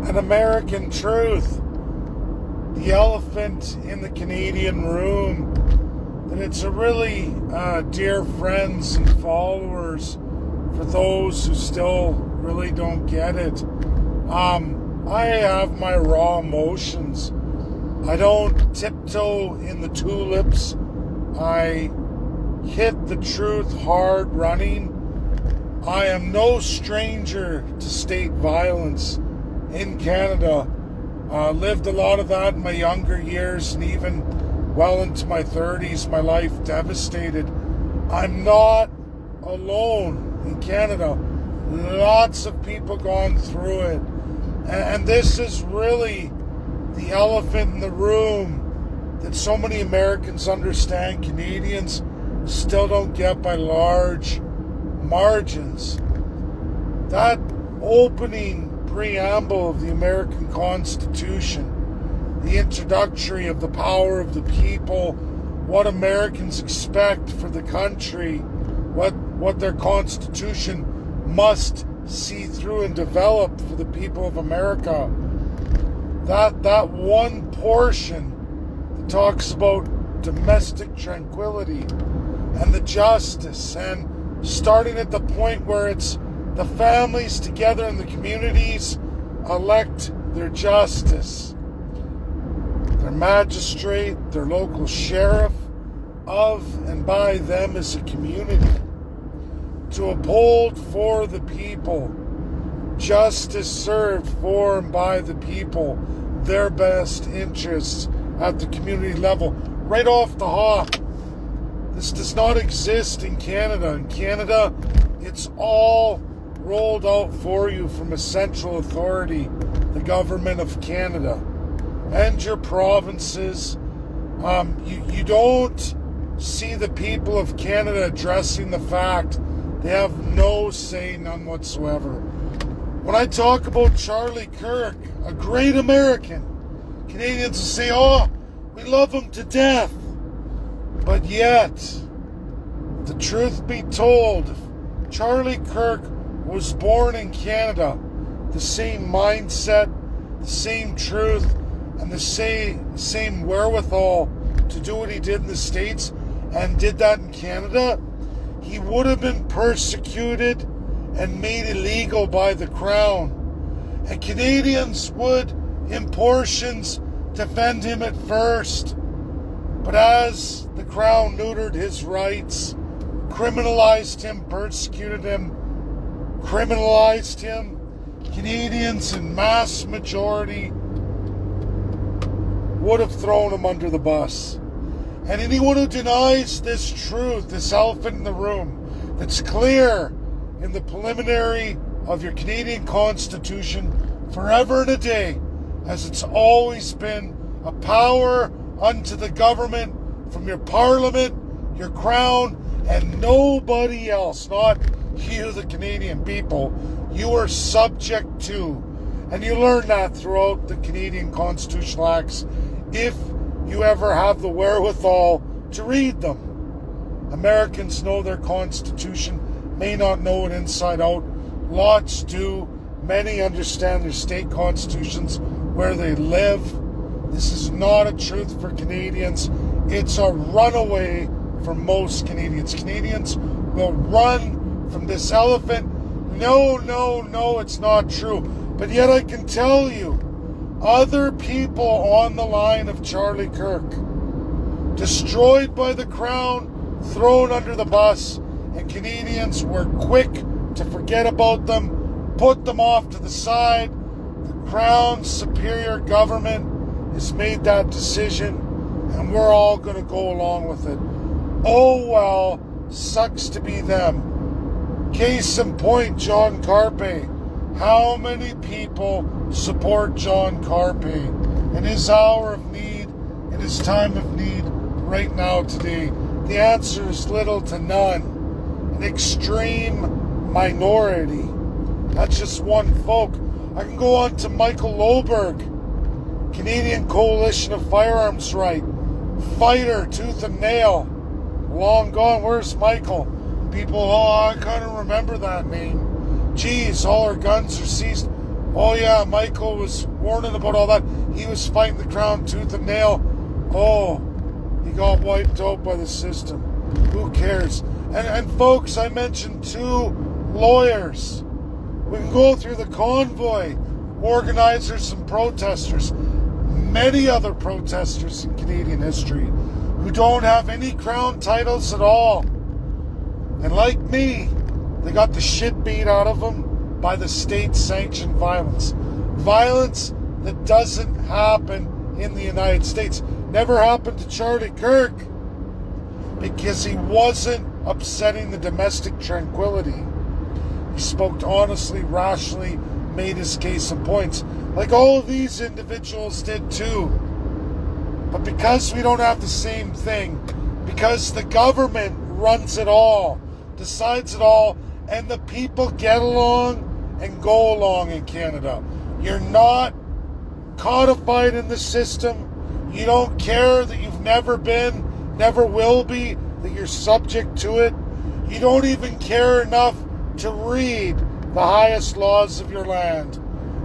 an American truth, the elephant in the Canadian room, that it's a really dear friends and followers for those who still really don't get it. I have my raw emotions. I don't tiptoe in the tulips. I hit the truth hard running. I am no stranger to state violence in Canada. Lived a lot of that in my younger years, and even well into my 30s, my life devastated. I'm not alone in Canada. Lots of people gone through it. And this is really the elephant in the room that so many Americans understand, Canadians still don't get by large margins. That opening preamble of the American Constitution, the introductory of the power of the people, what Americans expect for the country, what their Constitution must see through and develop for the people of America. That one portion that talks about domestic tranquility and the justice, and starting at the point where it's the families together in the communities elect their justice, their magistrate, their local sheriff, of and by them as a community, to uphold for the people, justice served for and by the people, their best interests at the community level. Right off the hop, this does not exist in Canada. In Canada, it's all rolled out for you from a central authority, the Government of Canada, and your provinces. You don't see the people of Canada addressing the fact they have no say, none whatsoever. When I talk about Charlie Kirk, a great American, Canadians will say, oh, we love him to death. But yet, the truth be told, Charlie Kirk was born in Canada, the same mindset, the same truth, and the same wherewithal to do what he did in the States, and did that in Canada, he would have been persecuted and made illegal by the Crown. And Canadians would, in portions, defend him at first. But as the Crown neutered his rights, criminalized him, persecuted him, criminalized him, Canadians in mass majority would have thrown him under the bus. And anyone who denies this truth, this elephant in the room, that's clear in the preliminary of your Canadian Constitution forever and a day, as it's always been, a power unto the government from your Parliament, your Crown, and nobody else, not you, the Canadian people, you are subject to. And you learn that throughout the Canadian Constitutional Acts, if you ever have the wherewithal to read them. Americans know their Constitution, may not know it inside out. Lots do. Many understand their state constitutions where they live. This is not a truth for Canadians. It's a runaway for most Canadians. Canadians will run from this elephant. No, it's not true. But yet I can tell you, other people on the line of Charlie Kirk, destroyed by the Crown, thrown under the bus, and Canadians were quick to forget about them, put them off to the side. The Crown's superior government has made that decision, and we're all going to go along with it. Oh well, sucks to be them. Case in point, John Carpe. How many people support John Carpe in his hour of need, in his time of need, right now, today? The answer is little to none. An extreme minority. That's just one folk. I can go on to Michael Loberg, Canadian Coalition of Firearms Right, fighter, tooth and nail. Long gone. Where's Michael? People, I kind of remember that name. Geez, all our guns are seized. Oh yeah, Michael was warning about all that. He was fighting the crown tooth and nail. Oh, he got wiped out by the system. Who cares? And folks, I mentioned 2 lawyers. We can go through the convoy, organizers and protesters, many other protesters in Canadian history who don't have any crown titles at all. And like me, they got the shit beat out of them by the state-sanctioned violence. Violence that doesn't happen in the United States. Never happened to Charlie Kirk because he wasn't upsetting the domestic tranquility. He spoke honestly, rationally, made his case and points, like all of these individuals did too. But because we don't have the same thing, because the government runs it all, decides it all, and the people get along and go along in Canada. You're not codified in the system. You don't care that you've never been, never will be, that you're subject to it. You don't even care enough to read the highest laws of your land,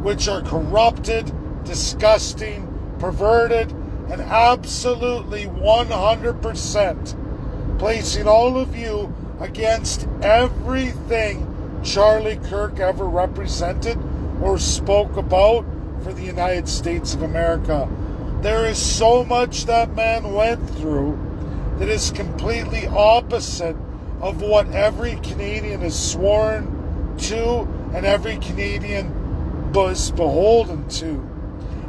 which are corrupted, disgusting, perverted, and absolutely 100% placing all of you against everything Charlie Kirk ever represented or spoke about for the United States of America. There is so much that man went through that is completely opposite of what every Canadian is sworn to and every Canadian was beholden to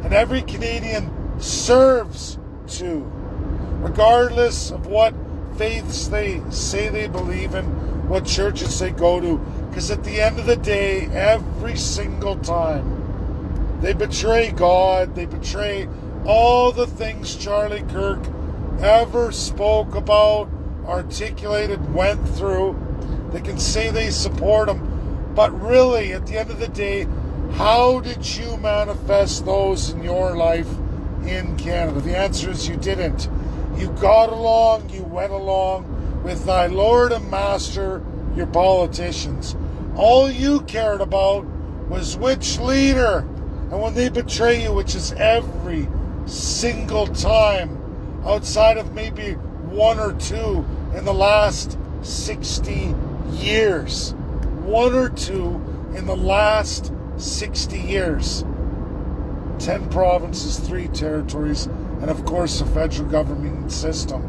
and every Canadian serves to, regardless of what faiths they say they believe in, what churches they go to, because at the end of the day, every single time, they betray God, they betray all the things Charlie Kirk ever spoke about, articulated, went through. They can say they support him, but really, at the end of the day, how did you manifest those in your life in Canada? The answer is you didn't. You got along, you went along with thy Lord and Master, your politicians. All you cared about was which leader, and when they betray you, which is every single time, outside of maybe 1 or 2 in the last 60 years. 1 or 2 in the last 60 years. 10 provinces, 3 territories, and of course the federal government system.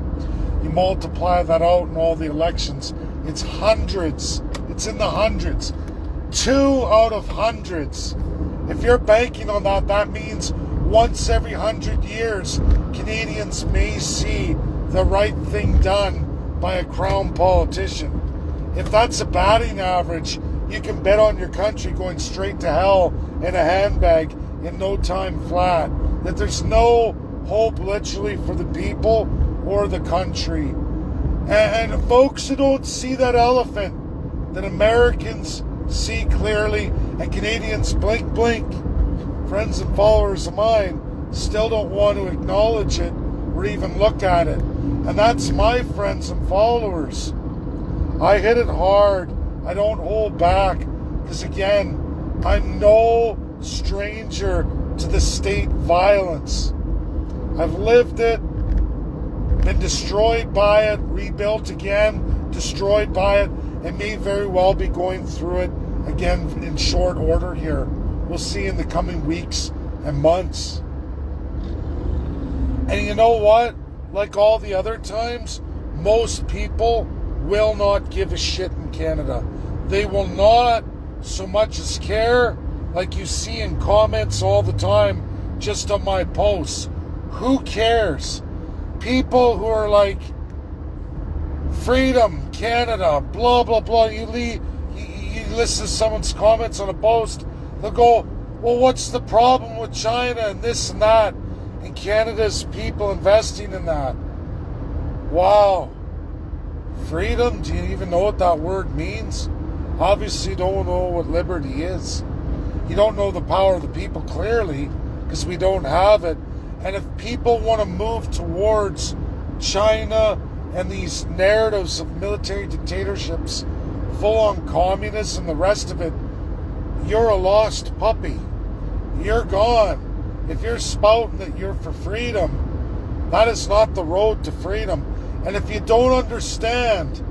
You multiply that out in all the elections, it's hundreds. It's in the hundreds. 2 out of hundreds. If you're banking on that, that means once every 100 years, Canadians may see the right thing done by a crown politician. If that's a batting average, you can bet on your country going straight to hell in a handbag in no time flat. That there's no hope literally for the people or the country. And folks who don't see that elephant that Americans see clearly and Canadians blink, friends and followers of mine, still don't want to acknowledge it or even look at it. And that's my friends and followers. I hit it hard. I don't hold back. Because again, I'm no stranger to the state violence. I've lived it, been destroyed by it, rebuilt again, destroyed by it, and may very well be going through it again in short order here. We'll see in the coming weeks and months. And you know what? Like all the other times, most people will not give a shit in Canada. They will not so much as care, like you see in comments all the time just on my posts. Who cares? People who are like, freedom, Canada, blah, blah, blah. You listen to someone's comments on a post, they'll go, well, what's the problem with China and this and that? And Canada's people investing in that. Wow. Freedom? Do you even know what that word means? Obviously you don't know what liberty is. You don't know the power of the people clearly, because we don't have it. And if people want to move towards China and these narratives of military dictatorships, full-on communism, the rest of it, you're a lost puppy. you're gone. If you're spouting that you're for freedom, that is not the road to freedom. And if you don't understand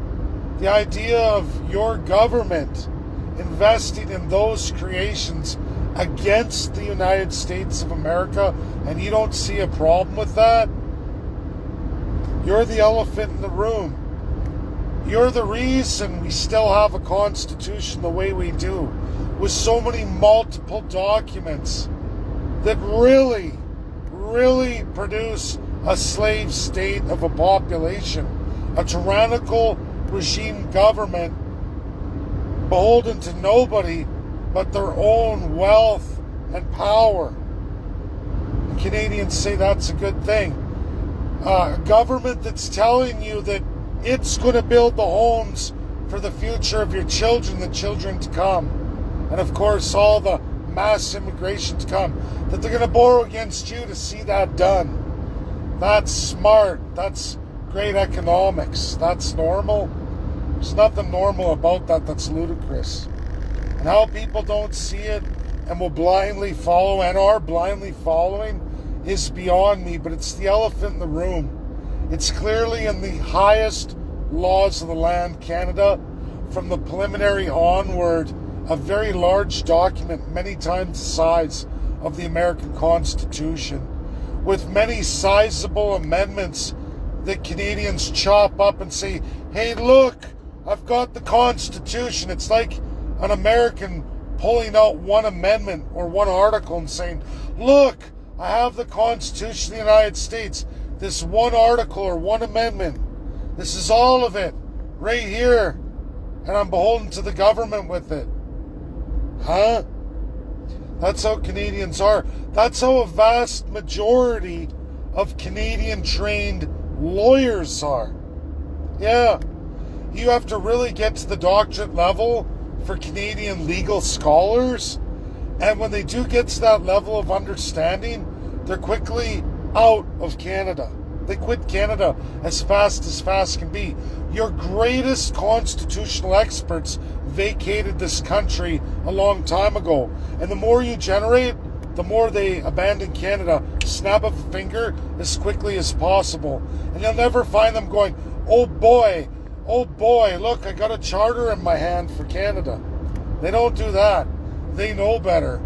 the idea of your government investing in those creations against the United States of America, and you don't see a problem with that, you're the elephant in the room. You're the reason we still have a constitution the way we do, with so many multiple documents that really, really produce a slave state of a population, a tyrannical regime government beholden to nobody but their own wealth and power. And Canadians say that's a good thing. A government that's telling you that it's going to build the homes for the future of your children, the children to come, and of course all the mass immigration to come, that they're going to borrow against you to see that done. That's smart. That's great economics. That's normal. There's nothing normal about that. That's ludicrous. And how people don't see it and will blindly follow and are blindly following is beyond me, but it's the elephant in the room. It's clearly in the highest laws of the land, Canada, from the preliminary onward, a very large document, many times the size of the American Constitution, with many sizable amendments that Canadians chop up and say, hey, look, I've got the Constitution. It's like an American pulling out one amendment or one article and saying, look, I have the Constitution of the United States. This one article or one amendment. This is all of it right here. And I'm beholden to the government with it. Huh? That's how Canadians are. That's how a vast majority of Canadian trained lawyers are. Yeah. You have to really get to the doctorate level for Canadian legal scholars. And when they do get to that level of understanding, they're quickly out of Canada. They quit Canada as fast can be. Your greatest constitutional experts vacated this country a long time ago. And the more you generate, the more they abandon Canada. Snap of a finger as quickly as possible. And you'll never find them going, oh boy, look, I got a charter in my hand for Canada. They don't do that. They know better.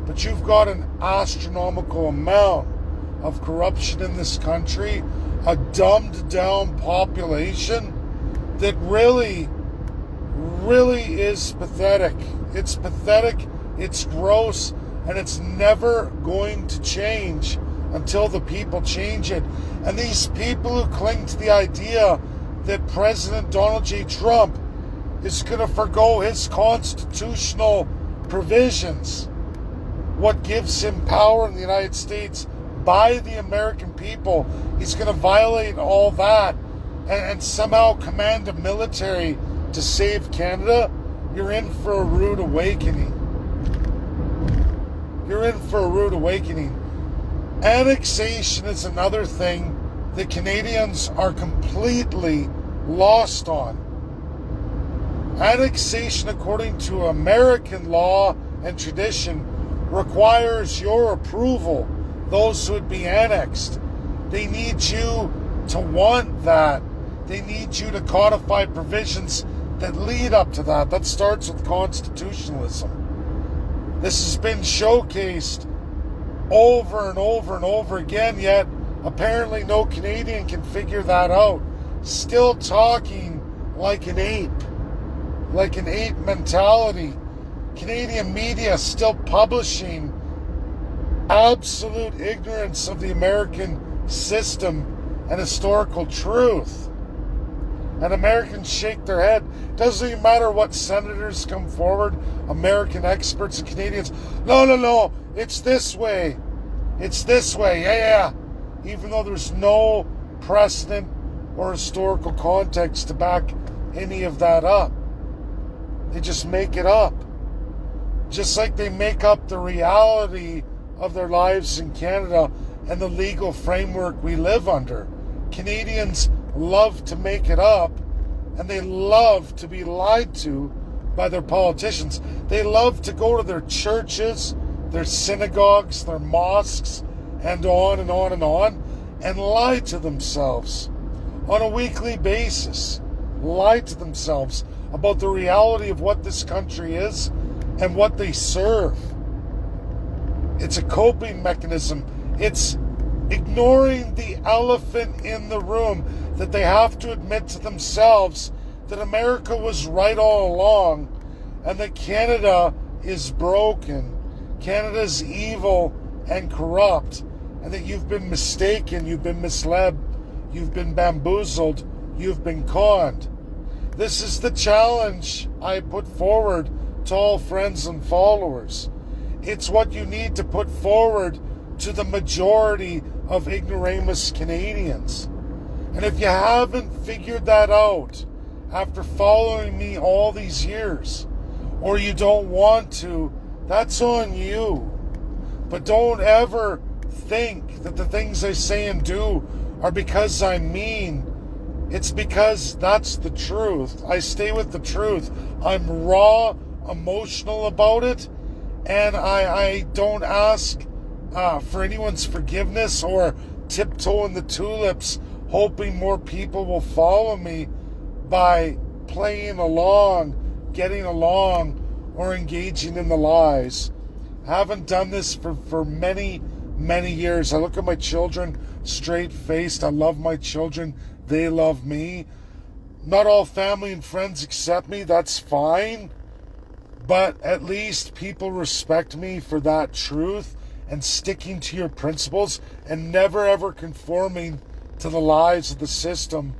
But you've got an astronomical amount of corruption in this country, a dumbed down population that really is pathetic. It's pathetic, it's gross, and it's never going to change until the people change it. And these people who cling to the idea that President Donald J. Trump is going to forgo his constitutional provisions, what gives him power in the United States by the American people, he's going to violate all that and somehow command a military to save Canada. You're in for a rude awakening. You're in for a rude awakening. Annexation is another thing that Canadians are completely lost on. Annexation, according to American law and tradition, requires your approval. Those who would be annexed, they need you to want that. They need you to codify provisions that lead up to that. That starts with constitutionalism. This has been showcased over and over and over again, yet apparently no Canadian can figure that out. Still talking like an ape mentality. Canadian media still publishing absolute ignorance of the American system and historical truth. And Americans shake their head. Doesn't even matter what senators come forward, American experts and Canadians. No, it's this way. It's this way. Yeah. Even though there's no precedent or historical context to back any of that up. They just make it up. Just like they make up the reality of their lives in Canada and the legal framework we live under. Canadians love to make it up, and they love to be lied to by their politicians. They love to go to their churches, their synagogues, their mosques, and on and on and on, and lie to themselves on a weekly basis. Lie to themselves about the reality of what this country is and what they serve. It's a coping mechanism. It's ignoring the elephant in the room, that they have to admit to themselves that America was right all along and that Canada is broken. Canada's evil and corrupt, and that you've been mistaken, you've been misled, you've been bamboozled, you've been conned. This is the challenge I put forward to all friends and followers. It's what you need to put forward to the majority of ignoramus Canadians. And if you haven't figured that out after following me all these years, or you don't want to, that's on you. But don't ever think that the things I say and do are because I'm mean. It's because that's the truth. I stay with the truth. I'm raw, emotional about it, and I don't ask for anyone's forgiveness or tiptoe in the tulips hoping more people will follow me by playing along, getting along, or engaging in the lies. I haven't done this for many, many years. I look at my children straight-faced. I love my children. They love me. Not all family and friends accept me. That's fine. But at least people respect me for that truth and sticking to your principles and never ever conforming to the lies of the system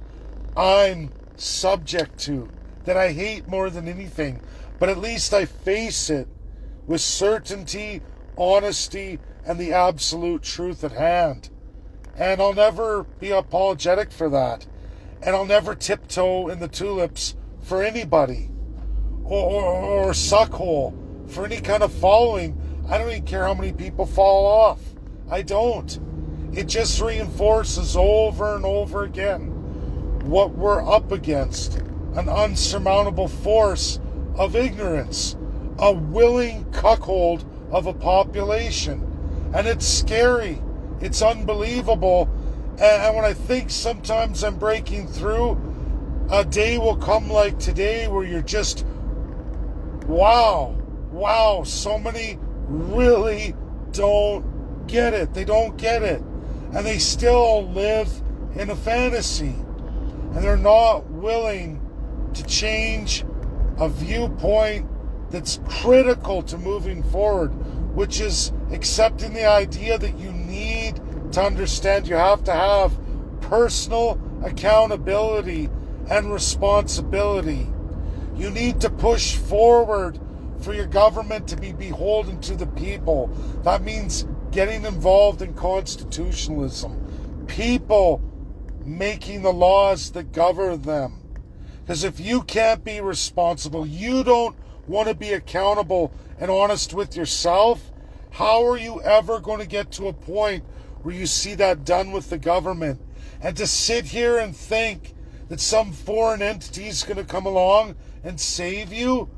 I'm subject to, that I hate more than anything. But at least I face it with certainty, honesty, and the absolute truth at hand. And I'll never be apologetic for that. And I'll never tiptoe in the tulips for anybody. Or suckhole for any kind of following. I don't even care how many people fall off. I don't. It just reinforces over and over again what we're up against. An unsurmountable force of ignorance. A willing cuckold of a population. And it's scary. It's unbelievable. And when I think sometimes I'm breaking through, a day will come like today where you're just, wow, so many really don't get it. They don't get it. And they still live in a fantasy. And they're not willing to change a viewpoint that's critical to moving forward, which is accepting the idea that you need to understand you have to have personal accountability and responsibility. You need to push forward for your government to be beholden to the people. That means getting involved in constitutionalism. People making the laws that govern them. Because if you can't be responsible, you don't want to be accountable and honest with yourself, how are you ever going to get to a point where you see that done with the government? And to sit here and think that some foreign entity is going to come along and save you,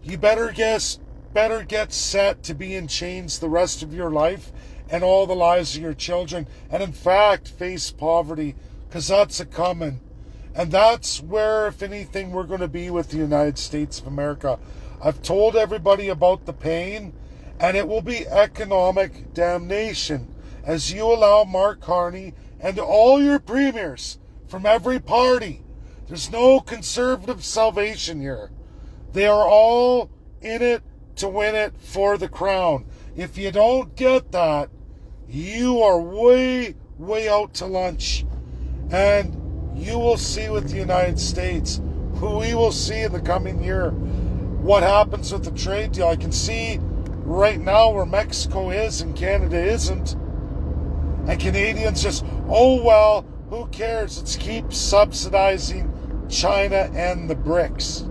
you better get set to be in chains the rest of your life and all the lives of your children, and in fact face poverty, because that's a coming. And that's where, if anything, we're going to be with the United States of America. I've told everybody about the pain, and it will be economic damnation as you allow Mark Carney and all your premiers from every party. There's no conservative salvation here. They are all in it to win it for the crown. If you don't get that, you are way, way out to lunch. And you will see with the United States, who we will see in the coming year, what happens with the trade deal. I can see right now where Mexico is and Canada isn't. And Canadians just, oh well, who cares? Let's keep subsidizing China and the BRICS.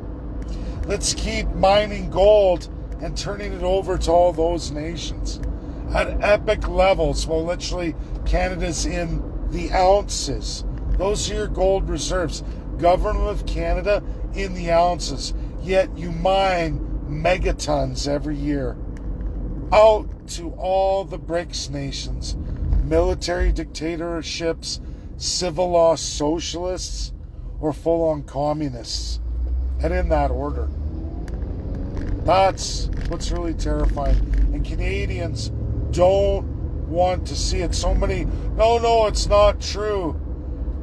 Let's keep mining gold and turning it over to all those nations at epic levels. Well, literally, Canada's in the ounces. Those are your gold reserves. Government of Canada in the ounces. Yet you mine megatons every year. out to all the BRICS nations, military dictatorships, civil law socialists, or full-on communists. And in that order. That's what's really terrifying. And Canadians don't want to see it. So many, no, it's not true.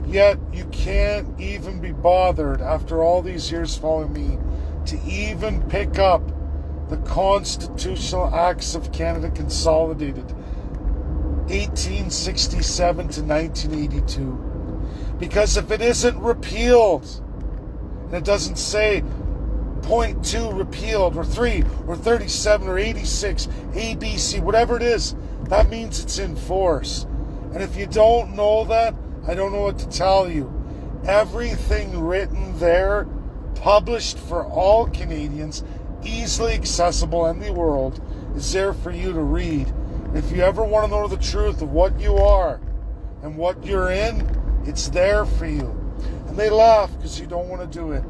Yet you can't even be bothered, after all these years following me, to even pick up the Constitutional Acts of Canada Consolidated, 1867 to 1982. Because if it isn't repealed, and it doesn't say point 2 repealed, or 3, or 37, or 86, ABC, whatever it is, that means it's in force. And if you don't know that, I don't know what to tell you. Everything written there, published for all Canadians, easily accessible in the world, is there for you to read. If you ever want to know the truth of what you are and what you're in, it's there for you. And they laugh because you don't want to do it.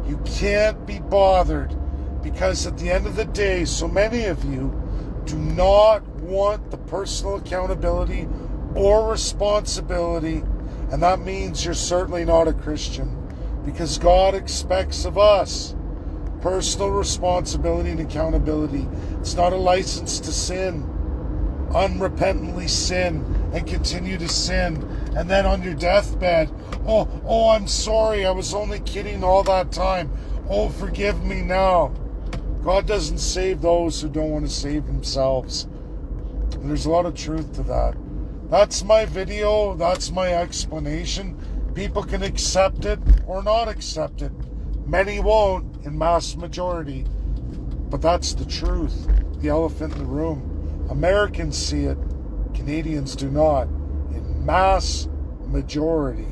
You can't be bothered because at the end of the day, so many of you do not want the personal accountability or responsibility, and that means you're certainly not a Christian, because God expects of us personal responsibility and accountability. It's not a license to sin, unrepentantly sin, and continue to sin, and then on your deathbed, oh, I'm sorry, I was only kidding all that time. Oh, forgive me now. God doesn't save those who don't want to save themselves. And there's a lot of truth to that. That's my video. That's my explanation. People can accept it or not accept it. Many won't, in mass majority. But that's the truth. The elephant in the room. Americans see it. Canadians do not. In mass majority.